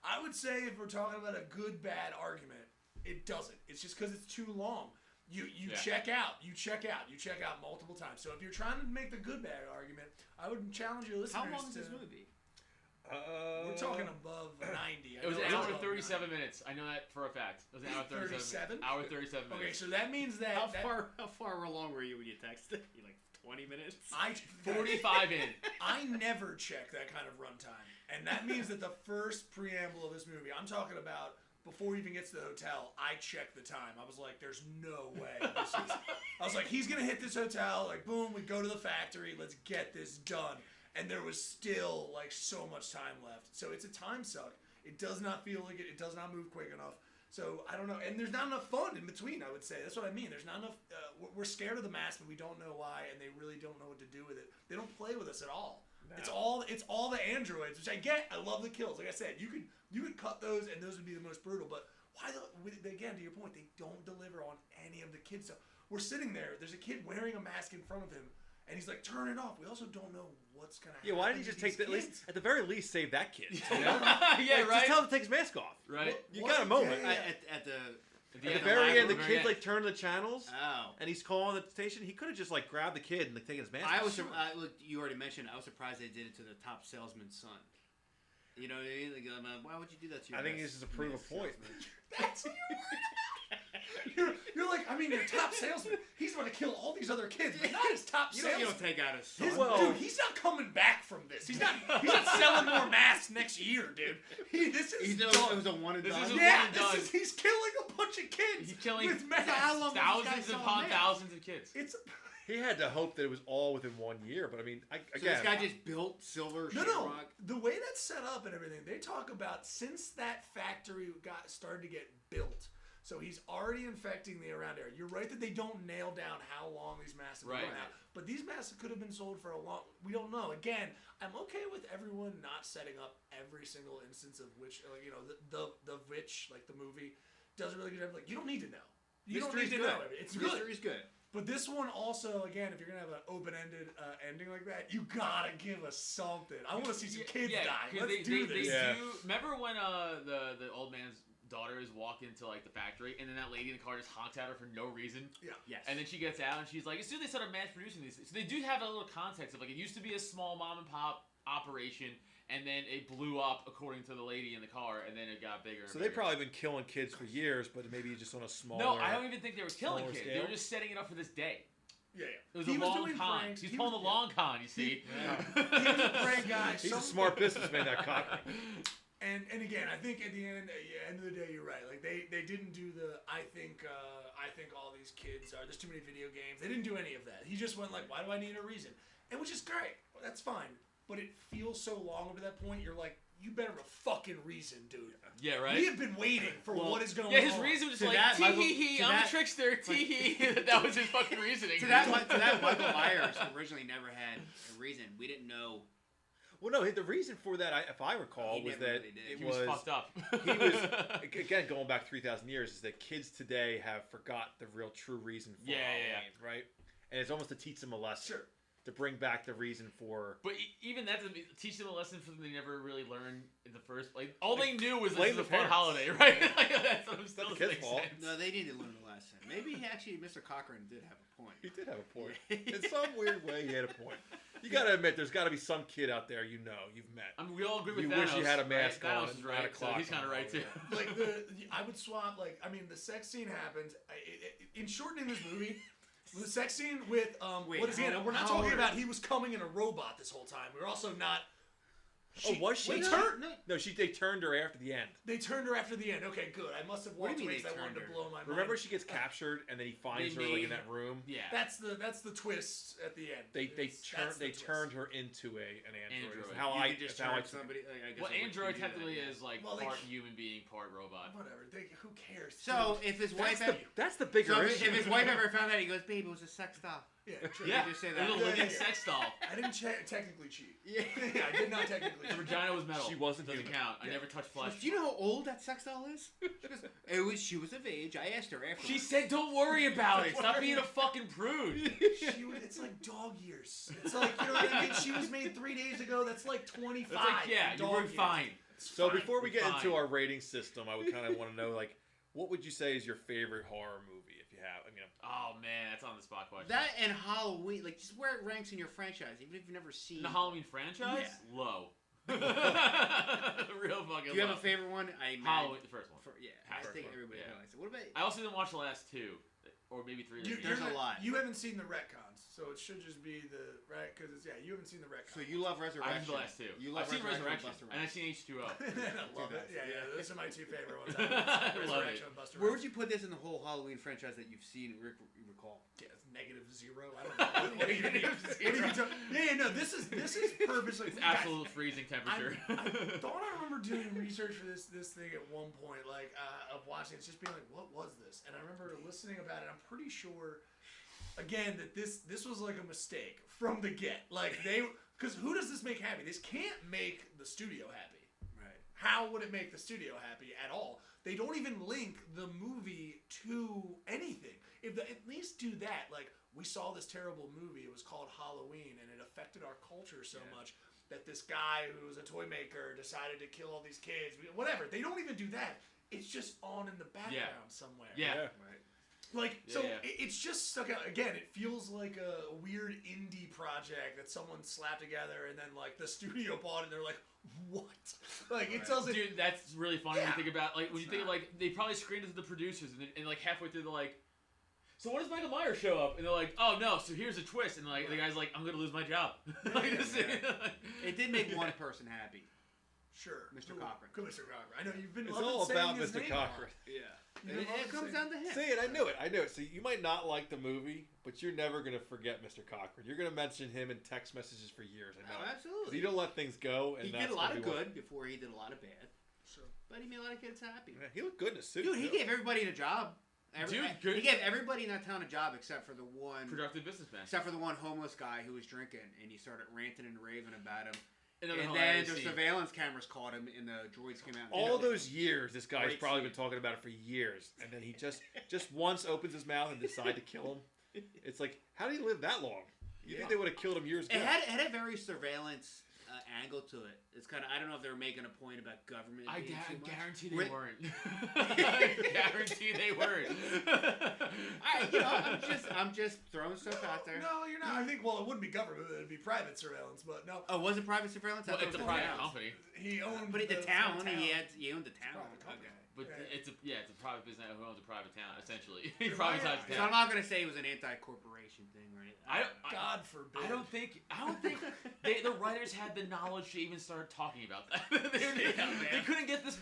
I would say if we're talking about a good bad argument, it doesn't. It's just because it's too long. You check out. You check out multiple times. So if you're trying to make the good bad argument, I would challenge your listeners. How long is this movie? We're talking above 90. It was an hour and 37 minutes. I know that for a fact. It was an hour 37. Hour 37 minutes. Okay, so that means that how far along were you when you texted? You like 20 minutes? 45 in. I never check that kind of runtime, and that means that the first preamble of this movie, I'm talking about before he even gets to the hotel, I checked the time. I was like, there's no way this is... I was like, he's going to hit this hotel. Like, boom, we go to the factory. Let's get this done. And there was still, like, so much time left. So it's a time suck. It does not feel like it. It does not move quick enough. So, I don't know. And there's not enough fun in between, I would say. That's what I mean. There's not enough... we're scared of the mask, but we don't know why, and they really don't know what to do with it. They don't play with us at all. No. It's all the androids, which I get. I love the kills. Like I said, you could cut those, and those would be the most brutal. But why? Again, to your point, they don't deliver on any of the kids stuff. We're sitting there. There's a kid wearing a mask in front of him, and he's like, "Turn it off." We also don't know what's gonna happen. Yeah, why didn't you just take at least at the very least save that kid? You know? Yeah, like, right. Just tell him to take his mask off. Right. You got a moment. At the very end, the kid like turned the channels. Oh. And he's calling the station. He could have just like grabbed the kid and like taken his mask off. Look, you already mentioned. I was surprised they did it to the top salesman's son. You know what I mean? Like, why would you do that to your? I think this is to prove a point. That's you're like, I mean, your top salesman. He's going to kill all these other kids, but not his top salesman. You don't take out his son. Dude, he's not coming back from this. He's not selling more masks next year, dude. It was a one and done. He's killing a bunch of kids. He's killing with masks. Thousands upon thousands of kids. He had to hope that it was all within 1 year, but I mean, so this guy just built Silver Shamrock? No. The way that's set up and everything, they talk about since that factory started to get built. So he's already infecting the around area. You're right that they don't nail down how long these masks have been going out. But these masks could have been sold for a long... We don't know. Again, I'm okay with everyone not setting up every single instance of which... the Witch, like the movie, doesn't really get... Like, you don't need to know. You don't need to know. It's good. Mystery's good. But this one also, again, if you're going to have an open-ended ending like that, you got to give us something. I want to see some kids die. Let's do this. Remember when the old man's daughters walk into like the factory and then that lady in the car just honks at her for no reason? Yeah. Yes. And then she gets out and she's like, as soon as they started mass producing these, so they do have a little context of like it used to be a small mom and pop operation and then it blew up according to the lady in the car and then it got bigger. So they've probably been killing kids for years, but maybe just on a smaller. No, I don't even think they were killing kids. Scale. They were just setting it up for this day. Yeah. It was a long con. He's pulling a long con, you see. He was a prank guy. He's a smart businessman, that Cochran. And again, I think at the end of the day, you're right. Like they didn't do the I think all these kids are there's too many video games. They didn't do any of that. He just went like, why do I need a reason? And which is great. Well, that's fine. But it feels so long over that point. You're like, you better have a fucking reason, dude. Yeah, right. We have been waiting for what is going on. Yeah, his reason was like, tee-hee-hee, I'm a trickster, tee-hee. That was his fucking reasoning. To that, Michael Myers originally never had a reason. We didn't know. Well, no, the reason for that, if I recall, was that he was fucked up. He was, again, going back 3,000 years, is that kids today have forgot the real true reason for Halloween, right? And it's almost to teach them a lesson. Sure. To bring back the reason for... But even that doesn't teach them a lesson for them they never really learned in the first... Like, all they knew was this is a fun holiday, right? Like, that's what I'm still saying. No, they need to learn the lesson. Maybe actually Mr. Cochran did have a point. He did have a point. In some weird way, he had a point. You gotta admit, there's gotta be some kid out there you've met. I mean, we all agree with you Thanos. You wish you had a mask right? on. Thanos is right. So he's kind of right, too. Like, I would swap, like, I mean, the sex scene happens. In shortening this movie... The sex scene with what is he? We're not talking about he was coming in a robot this whole time. We're also not. Was she? They turned her after the end. They turned her after the end. Okay, good. I must have walked away because I wanted to blow my mind. Remember, she gets captured and then he finds her like in that room. Yeah, that's the twist at the end. They turned her into an android. How I somebody. Well, android technically is like part human being, part robot. Whatever. Who cares? So if his wife, that's the bigger issue. If his wife ever found out, he goes, "Babe, it was a sex doll." Yeah, true. Yeah, just say that. It was a living sex doll. I didn't technically cheat. Yeah, I did not technically. The vagina was metal. She wasn't doesn't count. I never touched flesh. Do you know how old that sex doll is? She was of age. I asked her after. She said, "Don't worry about it. Stop being a fucking prude." It's like dog years. It's like, you know what I mean? She was made 3 days ago. That's like 25. It's like, yeah, you were fine. So before we get into our rating system, I would kind of want to know, like, what would you say is your favorite horror movie, if you have? I mean, oh man, that's on the spot question. That and Halloween, like just where it ranks in your franchise, even if you've never seen the Halloween franchise. Yeah. Low. Real fucking. Do you low. have a favorite one? Halloween, the first one. I think everybody likes it. What about? I also didn't watch the last 2, or maybe 3. There's a lot. You haven't seen the retcons, so it should just be the right because it's you haven't seen the retcon. So you love Resurrection. I've seen the last two. I've seen Resurrection, and I've seen H2O. I love it. Yeah, those are my two favorite ones. I love Resurrection and Buster Where Rhymes. would you put this in the whole Halloween franchise that you've seen? Recall? Yeah, it's -0. I don't know. What do you mean? No. This is purposely. It's absolute freezing temperature. I thought I remember doing research for this thing at one point, like of watching it, just being like, what was this? And I remember listening about it. I'm pretty sure, again, that this was like a mistake from the get. Like because who does this make happy? This can't make the studio happy. Right. How would it make the studio happy at all? They don't even link the movie to anything. If they at least do that, like we saw this terrible movie. It was called Halloween, and it affected our culture so much that this guy who was a toy maker decided to kill all these kids. Whatever. They don't even do that. It's just on in the background somewhere. Yeah. Right. Like, it's just stuck out. Again, it feels like a weird indie project that someone slapped together and then, like, the studio bought it and they're like, what? Like, it doesn't... Dude, that's really funny when you think about, like, when you think of, like, they probably screened it to the producers and like, halfway through, they're like, so when does Michael Myers show up? And they're like, oh, no, so here's a twist. And, like, the guy's like, I'm going to lose my job. It did make one person happy. Sure. Mr. Cochran. Mr. Cochran. I know you've been It's loving all saying about his Mr. name Cochran. Yeah. It comes down to him. See it, I knew it. So you might not like the movie, but you're never going to forget Mr. Cochran. You're going to mention him in text messages for years. I know. Oh, absolutely. You don't let things go. And he did a lot of good before he did a lot of bad. Sure. But he made a lot of kids happy. Yeah, he looked good in a suit. Dude, he gave everybody a job. He good. gave everybody in that town a job except for the one Productive businessman. Except for the one homeless guy who was drinking, and he started ranting and raving about him. Another and then the surveillance cameras caught him, and the droids came out. All those years, this guy's Great probably scene. been talking about it for years, and then he just once opens his mouth and decide to kill him. It's like, how did he live that long? You think they would have killed him years ago? It had a very surveillance angle to it. It's kind of, I don't know if they were making a point about government. I being too much. guarantee they weren't. I guarantee they weren't. I'm just throwing stuff out there. No, you're not. I think, well, it wouldn't be government. It would be private surveillance, but no. Oh, was it private surveillance? Well, it's a private company. He owned But the town, he owned the town. Okay. But it's a private business who owns a private town, essentially. He Yeah, privatized the So town. I'm not gonna say it was an anti-corporation thing, right? God forbid. I don't think the writers had the knowledge to even start talking about that. They couldn't get this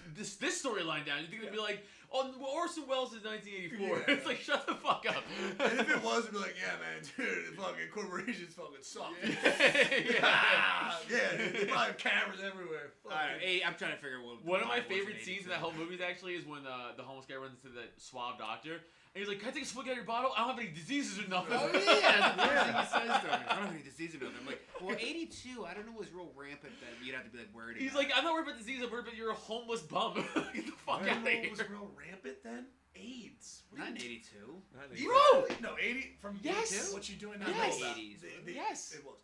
storyline down. You think they'd be like, oh, Orson Welles is 1984. Yeah. It's like, shut the fuck up. And if it was, it'd be like, yeah, man, dude, fucking corporations fucking suck. They probably have cameras everywhere. I'm trying to figure out what. One of my why it favorite wasn't scenes in that whole movie actually is when the homeless guy runs into the suave doctor. And he's like, can I take a swig out of your bottle? I don't have any diseases or nothing. Oh yeah, that's the first thing he says to him. I don't have any disease about them. I'm like, well, 82, I don't know, was real rampant that you'd have to be like worried He's about. like, I'm not worried about disease, I'm worried about you're a homeless bum. Get the fuck out of What here. was real rampant then? AIDS. Not in 82. No, 80 from Yes. 82? What you doing now? Yes. No, 80s. Yes. It was.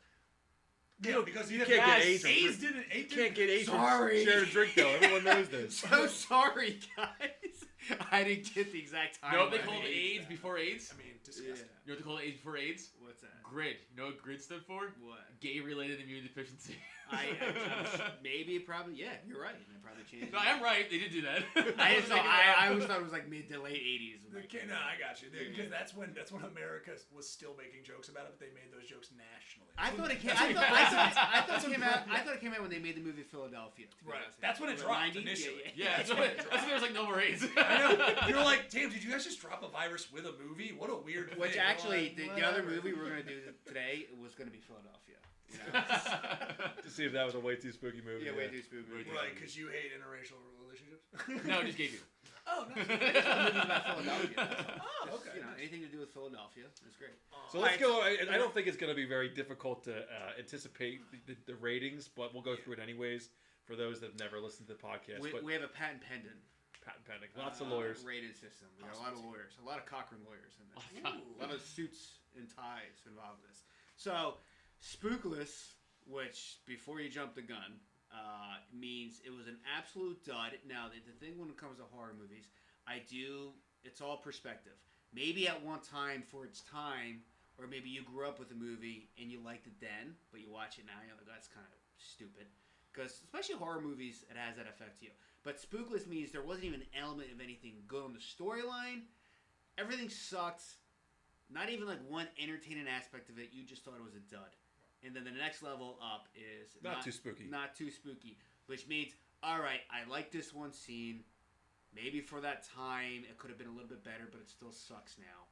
Yeah, because You can't get AIDS. AIDS didn't. AIDS You can't get AIDS Sorry. from sharing a drink, though. Everyone knows this. So sorry, guys. I didn't get the exact time. You know what they when called AIDS before AIDS? I mean, Yeah. disgusting. You know what they called AIDS before AIDS? What's that? GRID. You know what GRID stood for? What? Gay-related immune deficiency. Maybe, probably, yeah, you're right. They probably changed No, it. I am right. They did do that. I always thought it was like mid to late 80s. No, I got you. Because that's when America was still making jokes about it, but they made those jokes nationally. I thought it came. I thought it came out when they made the movie Philadelphia. Right. That's when it dropped initially. Yeah, that's when there's like no more AIDS. I know. You're like, damn, did you guys just drop a virus with a movie? What a weird thing. Which actually, Like, the other movie we're gonna do today was gonna be Philadelphia. You know? To see if that was a way too spooky movie. Yeah, way too spooky. Right, because you hate interracial relationships? No, just gave you. Oh, no. It's a movie about Philadelphia. That's all. Oh, okay. You know, anything to do with Philadelphia is great. So let's go. I don't think it's going to be very difficult to anticipate the ratings, but we'll go through it anyways for those that have never listened to the podcast. We have a patent pending. Patent pending. Lots of lawyers. Rated system. We got a lot of lawyers. A lot of Cochran lawyers in this. A lot of suits and ties involved in this. So, Spookless, which, before you jump the gun, means it was an absolute dud. Now, the thing when it comes to horror movies, it's all perspective. Maybe at one time for its time, or maybe you grew up with a movie and you liked it then, but you watch it now and you're like, that's kind of stupid. Because, especially horror movies, it has that effect to you. But Spookless means there wasn't even an element of anything good on the storyline. Everything sucked. Not even like one entertaining aspect of it. You just thought it was a dud. And then the next level up is Not too spooky. Not too spooky, which means, all right, I like this one scene. Maybe for that time it could have been a little bit better, but it still sucks now.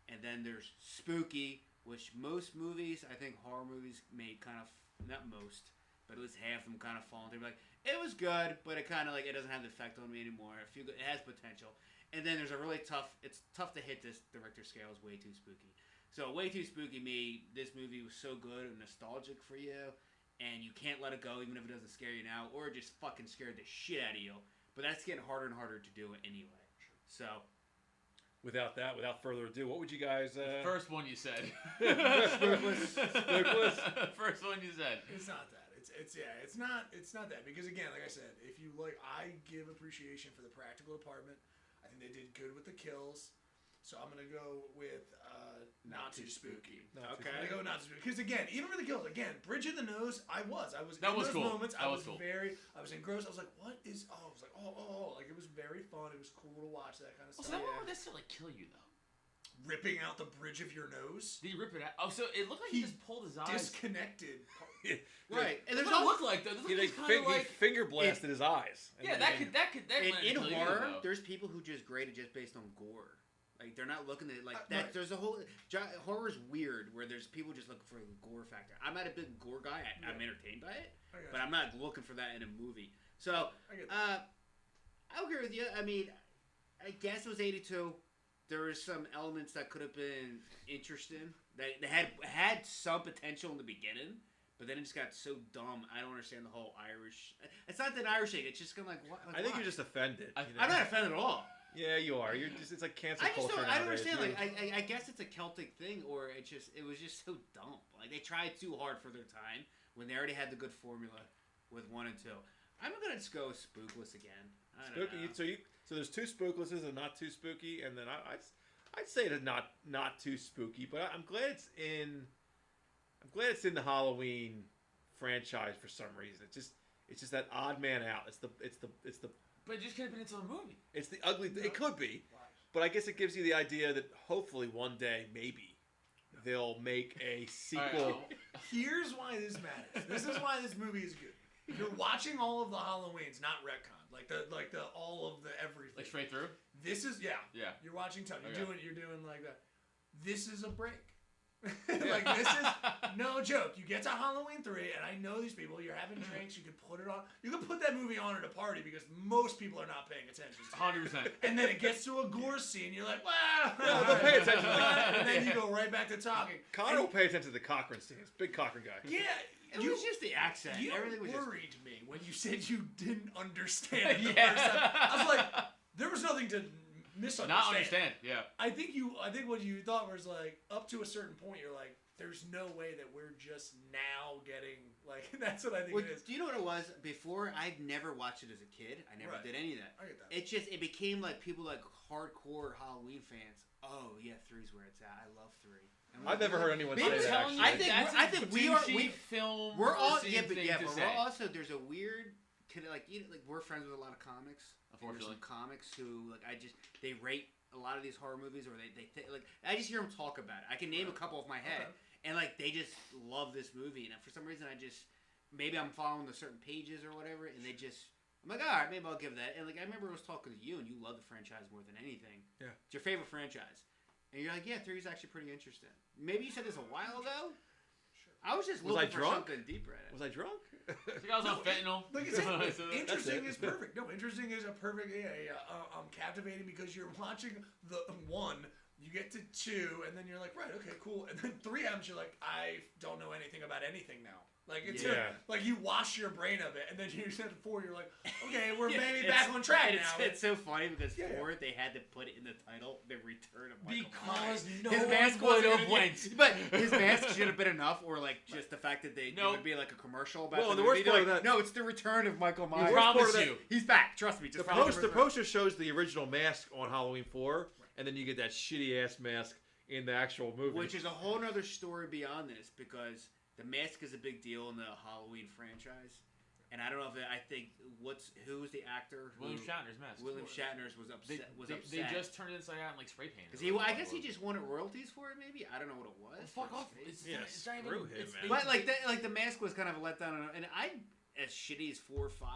And then there's spooky, which most movies, I think horror movies made kind of, not most, but at least half of them kind of fall into like, it was good, but it kind of like, it doesn't have the effect on me anymore. It has potential. And then there's a really tough, it's tough to hit this, the Richter scale is way too spooky. So way too spooky me, this movie was so good and nostalgic for you, and you can't let it go even if it doesn't scare you now, or it just fucking scared the shit out of you. But that's getting harder and harder to do anyway. So, without further ado, what would you guys? First one you said. Spookless. First one you said. It's not that. It's not that, because again, like I said, if you like, I give appreciation for the practical department. I think they did good with the kills. So I'm gonna go with not too spooky. Okay. I'm gonna go not too spooky because again, even for the kills, again, bridge of the nose. I was that in was those cool. moments. That I was cool. I was engrossed. I was like, what is? Oh, I was like, oh, like it was very fun. It was cool to watch that kind of So stuff. that one would necessarily kill you though. Ripping out the bridge of your nose. Did he rip it out? Oh, so it looked like he just pulled his eyes. Disconnected. right. And That's there's what it also, looked like though. It He looked kind of like. finger blasted his eyes. Yeah, that could in kill you, horror, though. there's people who just grade it just based on gore. Like they're not looking at like that. Right. There's a whole horror is weird where there's people just looking for the gore factor. I'm not a big gore guy. I'm entertained by it, but I'm not looking for that in a movie. So I agree with you. I mean, I guess it was 82. There were some elements that could have been interesting. They had some potential in the beginning, but then it just got so dumb. I don't understand the whole Irish. It's not that Irish thing. It's just kind of like what. Like, I think why? you're just offended. I'm not offended at all. Yeah, you are. You're just. It's like cancel I just culture. don't. I don't nowadays. understand. Like, I guess it's a Celtic thing, or it was just so dumb. Like they tried too hard for their time when they already had the good formula with 1 and 2. I'm gonna just go Spookless again. I don't Spooky. know. So there's two Spooklesses and not too spooky, and then I'd say it's not too spooky, but I'm glad it's in the Halloween franchise for some reason. It's just that odd man out. It's the But it just could have been its own movie. It's the ugly. It could be, but I guess it gives you the idea that hopefully one day maybe they'll make a sequel. Here's why this matters. This is why this movie is good. You're watching all of the Halloweens, not retcon, like the all of the everything. Like straight through. This is Yeah. You're watching tough. Okay. You're doing like that. This is a break. Like this is no joke. You get to Halloween 3, and I know these people. You're having drinks. You could put it on. You can put that movie on at a party because most people are not paying attention. 100%. And then it gets to a gore scene. You're like, wow. No, they'll pay attention to And then you go right back to talking. Connor will pay attention to the Cochran scenes. Big Cochran guy. Yeah. It was just the accent. You Everything was worried me when you said you didn't understand it the Yeah. first time. I was like, there was nothing to misunderstand. Not understand. Yeah. I think what you thought was like up to a certain point. You're like, there's no way that we're just now getting like. That's what I think it is. Do you know what it was before? I'd never watched it as a kid. I never did any of that. I get that. It became like people like hardcore Halloween fans. Oh yeah, 3's where it's at. I love 3. I've never heard anyone say I'm that. telling you, Actually. I think we are. film. We're all scene yeah, but thing yeah, to but say. we're also there's a weird like we're friends with a lot of comics. And there's some comics who like they rate a lot of these horror movies or they like I just hear them talk about it. I can name a couple off my head and like they just love this movie and for some reason maybe I'm following the certain pages or whatever and I'm like all right maybe I'll give that and like I remember I was talking to you and you love the franchise more than anything. Yeah, it's your favorite franchise. And you're like, yeah, 3 is actually pretty interesting. Maybe you said this a while ago. Sure. I was just looking for something deeper at it. Was I drunk? I think I was on fentanyl. Like I said, interesting is perfect. No, interesting is a perfect. Captivating because you're watching the 1, you get to 2, and then you're like, right, okay, cool. And then 3 happens, you're like, I don't know anything about anything now. Like it's like you wash your brain of it, and then you get to 4, you're like, okay, we're maybe back on track now. It's so funny because 4 they had to put it in the title, The Return of Michael Myers. No his mask would wasn't have gonna went. But his mask should have been enough, or like just the fact that it would be like a commercial about Well, the worst movie. part Like, of that, no, it's The Return of Michael Myers. I promise you, he's back. Trust me. Just the poster shows the original mask on Halloween 4, and then you get that shitty ass mask in the actual movie, which is a whole other story beyond this because the mask is a big deal in the Halloween franchise. And I don't know if I think who was the actor? William Shatner's mask. William Shatner's was upset. They just turned it inside out and like spray painted. I guess he just wanted royalties for it. Maybe I don't know what it was. Fuck off! Screw him, man. But like the mask was kind of a letdown, and as shitty as 4, 5,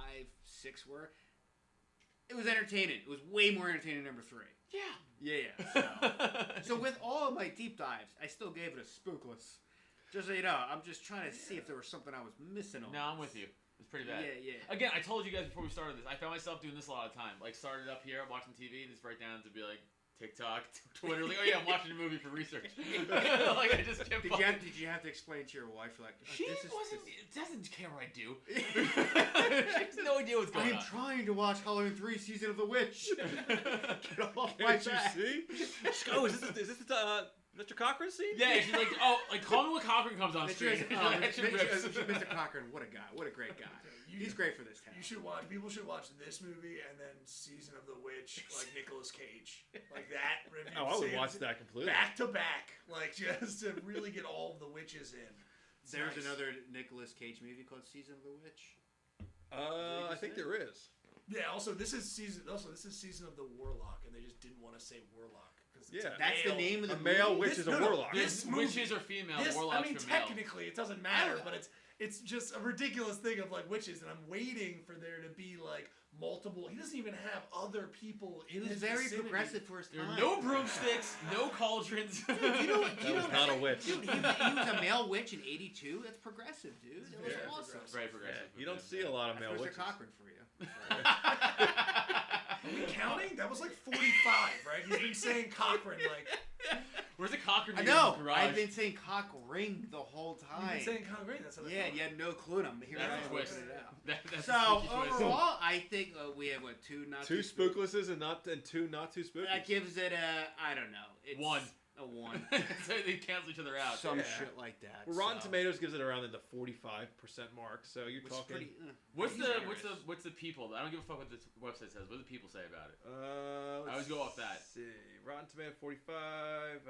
6 were, it was entertaining. It was way more entertaining than number 3. Yeah. So with all of my deep dives, I still gave it a Spookless. Just so you know, I'm just trying to see if there was something I was missing on. No, I'm with you. It's pretty bad. Yeah. Again, I told you guys before we started this, I found myself doing this a lot of time. Like, started up here watching TV, and just right down to be like, TikTok, Twitter, like, oh yeah, I'm watching a movie for research. Like, I just kept Did you have to explain to your wife, like, she doesn't care what I do. She has no idea what's going on. I'm trying to watch Halloween 3 Season of the Witch. Get off my back. You see? Oh, is this Mr. Cochran scene? Yeah, she's like, oh, like, call me when Cochran comes on screen. Mr. Cochran, what a guy. What a great guy. He's great for this town. People should watch this movie and then Season of the Witch, like Nicolas Cage. Like that review. Oh, I would watch that completely. Back to back. Like, just to really get all of the witches in. There's another Nicolas Cage movie called Season of the Witch. I think there is. Yeah, this is season of the Warlock, and they just didn't want to say Warlock. That's the name of the male witch is a warlock. Witches are female, warlocks are male. Technically, it doesn't matter, but it's just a ridiculous thing of like witches, and I'm waiting for there to be like multiple. He doesn't even have other people in his very vicinity. Progressive for his time. There are no broomsticks, no cauldrons. Dude, that was not a witch. Dude, he was a male witch in '82. That's progressive, dude. That was awesome. Very progressive. Yeah, you don't see a lot of male witches. Mr. Cochran for you. Are we counting? That was like 45, right? He's been saying Cochran like. Where's the Cochran? I know. I've been saying cock ring the whole time. You've been saying Cochran. That's what I thought. You had no clue. And I'm here. That's a twist. That's so overall, I think we have two spooklesses and two not too spooky. That gives it I don't know. It's 1. A 1. So they cancel each other out. Some shit like that. Well, Rotten Tomatoes gives it around in the 45% mark. So you're talking. What's the people? I don't give a fuck what the website says. What do the people say about it? I always go off that. See, Rotten Tomatoes 45.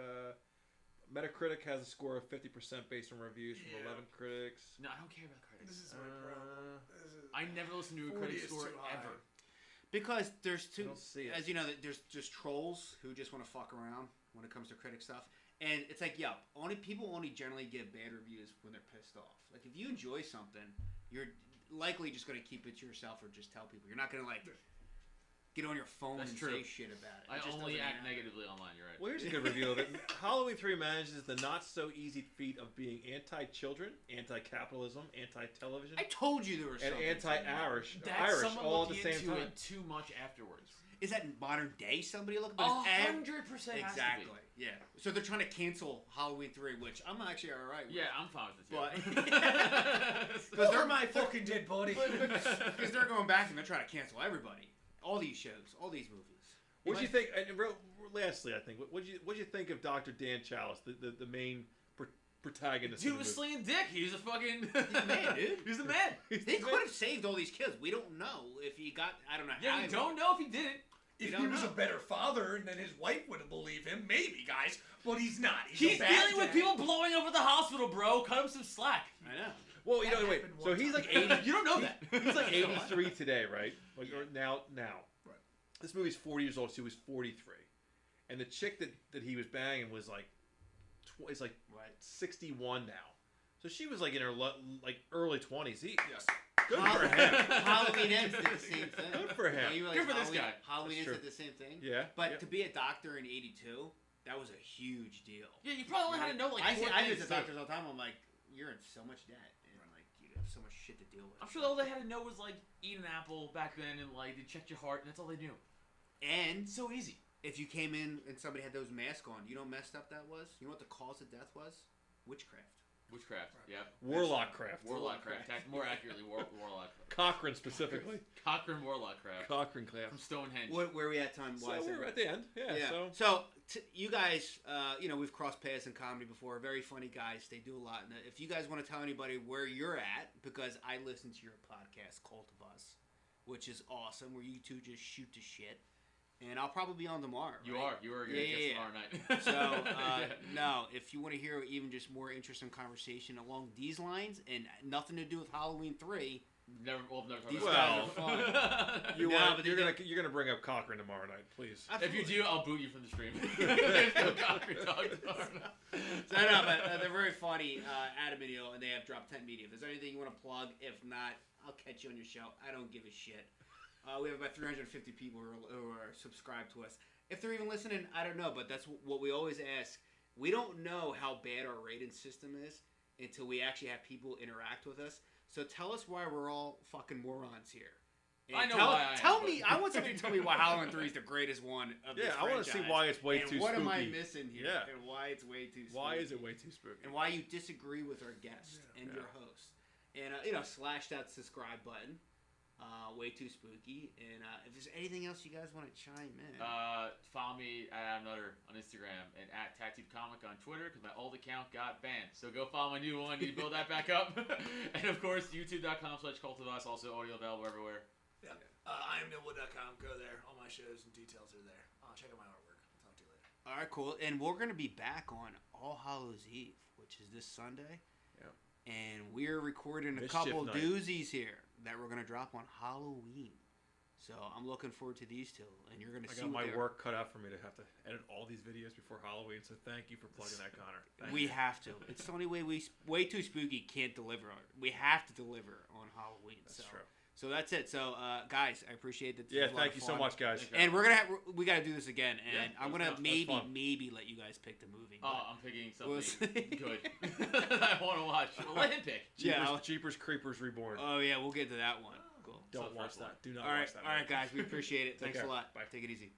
Metacritic has a score of 50% based on reviews from 11 critics. No, I don't care about critics. This is my problem. I never listen to a critic score ever. Because there's two, as you know, there's just trolls who just want to fuck around when it comes to critic stuff, and it's like, people only generally give bad reviews when they're pissed off. Like, if you enjoy something, you're likely just going to keep it to yourself or just tell people. You're not going to like get on your phone and say shit about it. I only act negatively online. You're right. Well, here's a good review of it. Halloween 3 manages the not so easy feat of being anti-children, anti-capitalism, anti-television. I told you there was and something. anti-Irish. That's Irish all at the same time. It too much afterwards. Is that in modern day somebody looking? 100%. Exactly. Yeah. So they're trying to cancel Halloween 3, which I'm actually all right with. Yeah, I'm fine with it. Because they're my fucking dead body. Because they're going back and they're trying to cancel everybody. All these shows, all these movies. What do you think? And lastly, I think, what do you think of Dr. Dan Challis, the main protagonist? Dude was slinging dick. He was a fucking. He's the man, dude. He's the man. They could have saved all these kids. We don't know if he got. I don't know. Yeah, we don't know if he did it. If he was a better father, then his wife would have believed him. Maybe, guys. But he's not. He's dealing with people blowing up at the hospital, bro. Cut him some slack. I know. Well, wait. So he's like 80. You don't know that. He's like 83 today, right? Like now. Right. This movie's 40 years old. She was 43, and the chick that he was banging was like, is like 61 now. So she was like in her early 20s. Yes. Good for him. Halloween Ends did the same thing. Good for him. Good for this guy. Halloween Ends did the same thing. Yeah. But to be a doctor in '82, that was a huge deal. Yeah, you probably only had to know like. I visit doctors all the time. I'm like, you're in so much debt, and like you have so much shit to deal with. I'm sure all they had to know was like eat an apple back then, and like they checked your heart, and that's all they knew. And so easy. If you came in and somebody had those masks on, you know how messed up that was? You know what the cause of death was? Witchcraft. Witchcraft, yeah. Warlock craft. Warlock craft. More accurately, warlock. Cochran specifically. Cochran warlock craft. Cochran craft. From Stonehenge. Where are we at time wise? So we're at the end. Yeah. So you guys, we've crossed paths in comedy before. Very funny guys. They do a lot. And if you guys want to tell anybody where you're at, because I listen to your podcast, Cult of Us, which is awesome, where you two just shoot the shit. And I'll probably be on tomorrow. You are going to get tomorrow night. So, no, if you want to hear even just more interesting conversation along these lines and nothing to do with Halloween 3, Never talked These about guys it. are fun. You're gonna bring up Cochran tomorrow night, please. If you do, I'll boot you from the stream. There's no Cochran talk tomorrow night. So, no, but they're very funny, Adam and Neil, and they have Drop 10 Media. If there's anything you want to plug, if not, I'll catch you on your show. I don't give a shit. We have about 350 people who are subscribed to us. If they're even listening, I don't know, but that's what we always ask. We don't know how bad our rating system is until we actually have people interact with us. So tell us why we're all fucking morons here. And I know why. I want somebody to tell me why Halloween 3 is the greatest one of this franchise. I want to see why it's way too spooky. What am I missing here? Yeah. And why it's way too spooky. Why is it way too spooky? And why you disagree with our guest and your host. And, slash that subscribe button. Way too spooky. And if there's anything else you guys want to chime in. Follow me at Adam Nutter on Instagram and at TacTubeComic on Twitter because my old account got banned. So go follow my new one. You build that back up. And of course, youtube.com/cultofus. Also audio available everywhere. Yeah. I am Millwood.com. Go there. All my shows and details are there. Check out my artwork. I'll talk to you later. All right, cool. And we're going to be back on All Hallows Eve, which is this Sunday. Yeah. And we're recording a Mischief couple night. doozies here that we're going to drop on Halloween. So I'm looking forward to these two. And you're going to see I got my what work cut out for me to have to edit all these videos before Halloween, so thank you for plugging that, Connor. Thank we you. have to. It's the only way Way Too Spooky can't deliver. We have to deliver on Halloween. That's true. So that's it. So, guys, I appreciate that. Yeah, thank you so much, guys. And we got to do this again. And I'm going to maybe let you guys pick the movie. I'm picking We'll something good that I want to watch. Let him pick. Jeepers Creepers Reborn. Oh, yeah, we'll get to that one. Cool. Don't watch that. Do not All right, watch that. all right, guys. We appreciate it. Thanks care. a lot. Bye. Take it easy.